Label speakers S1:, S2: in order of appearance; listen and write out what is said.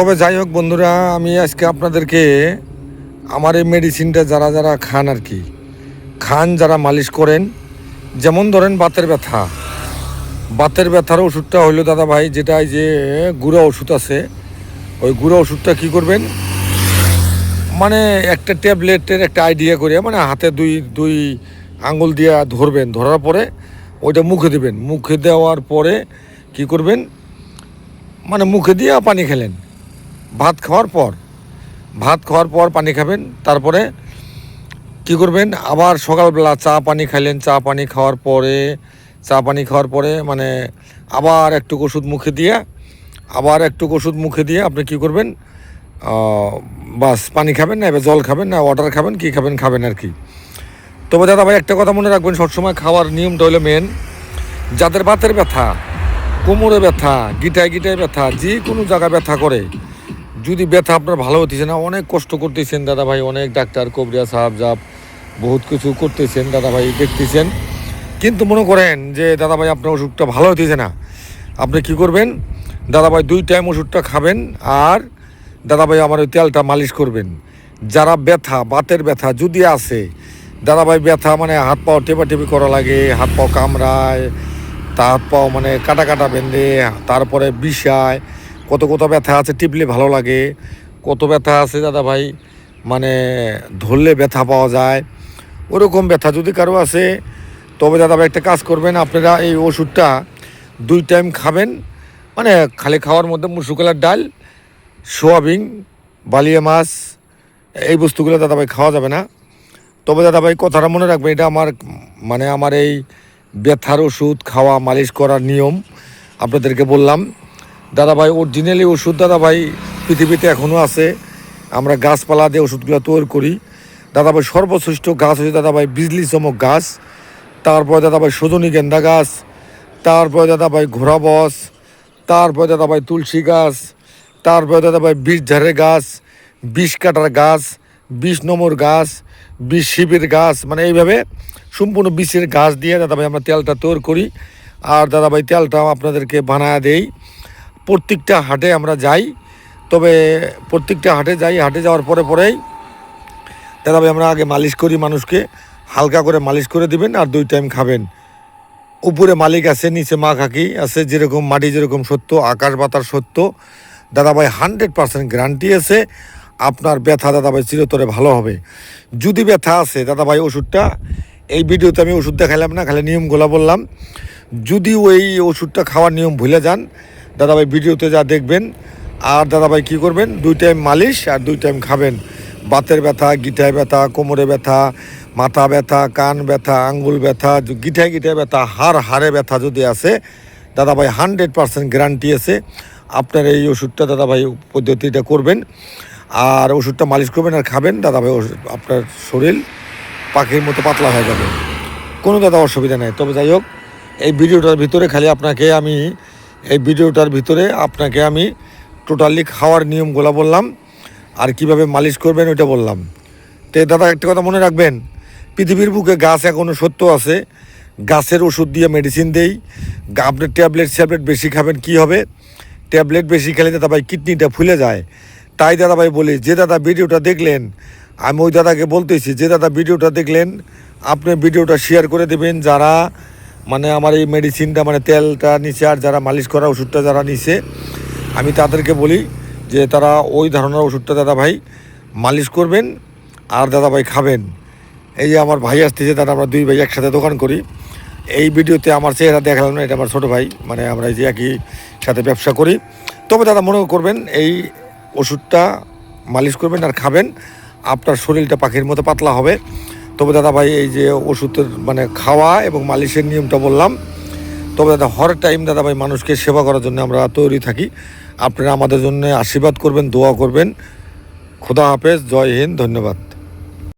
S1: তবে যাই হোক বন্ধুরা, আমি আজকে আপনাদেরকে আমার এই মেডিসিনটা যারা যারা খান আর কি খান, যারা মালিশ করেন, যেমন ধরেন বাতের ব্যথার ওষুধটা হইলো দাদা ভাই, যেটা এই যে গুঁড়ো ওষুধ আছে, ওই গুঁড়ো ওষুধটা কী করবেন, মানে একটা ট্যাবলেটের একটা আইডিয়া করে, মানে হাতে দুই দুই আঙুল দিয়ে ধরবেন, ধরার পরে ওইটা মুখে দেবেন, মুখে দেওয়ার পরে কি করবেন, মানে মুখে দিয়ে পানি খেলেন, ভাত খাওয়ার পর পানি খাবেন। তারপরে কি করবেন, আবার সকালবেলা চা পানি খাওয়ার পরে মানে আবার একটু ওষুধ মুখে দিয়ে আপনি কি করবেন, বাস পানি খাবেন না, এবার জল খাবেন না, ওয়াটার খাবেন, কি খাবেন আর কি। তবে দাদা ভাই একটা কথা মনে রাখবেন, সবসময় খাওয়ার নিয়মটা হলো মেন, যাদের বাতের ব্যথা, কোমরে ব্যথা, গিটায় ব্যথা, যে কোনো জায়গায় ব্যথা করে, যদি ব্যথা আপনার ভালো হতেছে না, অনেক কষ্ট করতেছেন দাদা ভাই, অনেক ডাক্তার কবরিয়া সাহাব জাব বহুত কিছু করতেছেন দাদা ভাই, দেখতেছেন, কিন্তু মনে করেন যে দাদা ভাই আপনার ওষুধটা ভালো হতেছে না, আপনি কি করবেন দাদা ভাই, 2 টাইম ওষুধটা খাবেন, আর দাদা ভাই আমার ওই তেলটা মালিশ করবেন। যারা বাতের ব্যথা যদি আছে দাদা ভাই, ব্যথা মানে হাত পাও টেপাটেপি করা লাগে, হাত পাও কামড়ায়, তা হাত পাও মানে কাটা বেঁধে, তারপরে বিষায়, কত ব্যথা আছে টিপলে ভালো লাগে, কত ব্যথা আছে দাদা ভাই মানে ধরলে ব্যথা পাওয়া যায়, ওরকম ব্যথা যদি কারো আছে, তবে দাদা ভাই একটা কাজ করবেন, আপনারা এই ওষুধটা 2 টাইম খাবেন, মানে খালি খাওয়ার মধ্যে মুসুর ডাল, সোয়াবিন, বালিয়া মাছ, এই বস্তুগুলো দাদা ভাই খাওয়া যাবে না। তবে দাদা ভাই কথাটা মনে রাখবেন, এটা আমার এই ব্যথার ওষুধ খাওয়া, মালিশ করার নিয়ম আপনাদেরকে বললাম দাদা ভাই। অরিজিনালি ওষুধ দাদা ভাই পৃথিবীতে এখনও আছে, আমরা গাছপালা দিয়ে ওষুধগুলো তৈরি করি দাদা ভাই। সর্বশ্রেষ্ঠ গাছ হচ্ছে দাদা ভাই বিজলি চমক গাছ, তারপরে দাদা ভাই সজনী গেন্দা গাছ, তারপরে দাদা ভাই ঘোড়া বস, তারপরে দাদা ভাই তুলসী গাছ, তারপরে দাদা ভাই বিষ ঝাড়ের গাছ, বিষ কাটার গাছ, 20 নম্বর গাছ, 20 শিবের গাছ, মানে এইভাবে সম্পূর্ণ বিষের গাছ দিয়ে দাদা ভাই আমরা তেলটা তৈরি করি। আর দাদা ভাই তেলটা আপনাদেরকে বানায় দেই। প্রত্যেকটা হাটে আমরা যাই, তবে প্রত্যেকটা হাটে যাওয়ার পরেই দাদা ভাই আমরা আগে মালিশ করি, মানুষকে হালকা করে মালিশ করে দিবেন, আর 2 টাইম খাবেন। উপরে মালিক আছে, নিচে মা কাকি আছে, যেরকম মাটি যেরকম সত্য, আকাশ বাতাস সত্য দাদা ভাই, 100% গ্যারান্টি আছে আপনার ব্যথা দাদা ভাই চিরতরে ভালো হবে। যদি ব্যথা আছে দাদা ভাই, ওষুধটা এই ভিডিওতে আমি ওষুধ দেখাইলাম না, খালি নিয়মগুলো বললাম। যদি ওই ওষুধটা খাওয়ার নিয়ম ভুলে যান দাদা ভাই, ভিডিওতে যা দেখবেন, আর দাদা ভাই কী করবেন, 2 টাইম মালিশ আর 2 টাইম খাবেন। বাতের ব্যথা, গিটায় ব্যথা, কোমরে ব্যথা, মাথা ব্যথা, কান ব্যথা, আঙ্গুল ব্যথা, গিটায় ব্যথা, হাড়ে ব্যথা যদি আছে দাদা ভাই, 100% গ্যারান্টি আছে আপনার এই ওষুধটা দাদা ভাই পদ্ধতিটা করবেন, আর ওষুধটা মালিশ করবেন আর খাবেন দাদা ভাই, আপনার শরীর পাখির মতো পাতলা হয়ে যাবে, কোনো দাদা অসুবিধা নেই। তবে যাই হোক, এই ভিডিওটার ভিতরে আমি টোটালি খাওয়ার নিয়মগুলো বললাম, আর কিভাবে মালিশ করবেন ওইটা বললাম। তো দাদা একটা কথা মনে রাখবেন, পৃথিবীর বুকে গাছ এখনও সত্য আছে, গাছের ওষুধ দিয়ে মেডিসিন দেই। আপনি ট্যাবলেট বেশি খাবেন, কি হবে, ট্যাবলেট বেশি খেলে দাদা ভাই কিডনিটা ফুলে যায়। তাই দাদা ভাই বলি, যে দাদা ভিডিওটা দেখলেন, আমি ওই দাদাকে বলতেছি, যে দাদা ভিডিওটা দেখলেন আপনি ভিডিওটা শেয়ার করে দেবেন, যারা মানে আমার এই মেডিসিনটা মানে তেলটা নিছে, আর যারা মালিশ করা ওষুধটা যারা নিছে, আমি তাদেরকে বলি যে তারা ওই ধরনের ওষুধটা দাদা ভাই মালিশ করবেন, আর দাদা ভাই খাবেন। এই যে আমার ভাই আসতেছে, দাদা আমরা 2 ভাই একসাথে দোকান করি। এই ভিডিওতে আমার চেহারা দেখালাম না, এটা আমার ছোটো ভাই, মানে আমরা এই যে একই সাথে ব্যবসা করি। তবে দাদা মনে করবেন, এই ওষুধটা মালিশ করবেন আর খাবেন, আপনার শরীরটা পাখির মতো পাতলা হবে। তবে দাদা ভাই এই যে ওষুধের মানে খাওয়া এবং মালিশের নিয়মটা বললাম। তবে দাদা হর টাইম দাদা ভাই মানুষকে সেবা করার জন্য আমরা তৈরি থাকি। আপনারা আমাদের জন্য আশীর্বাদ করবেন, দোয়া করবেন। খোদা হাফেজ, জয় হিন্দ, ধন্যবাদ।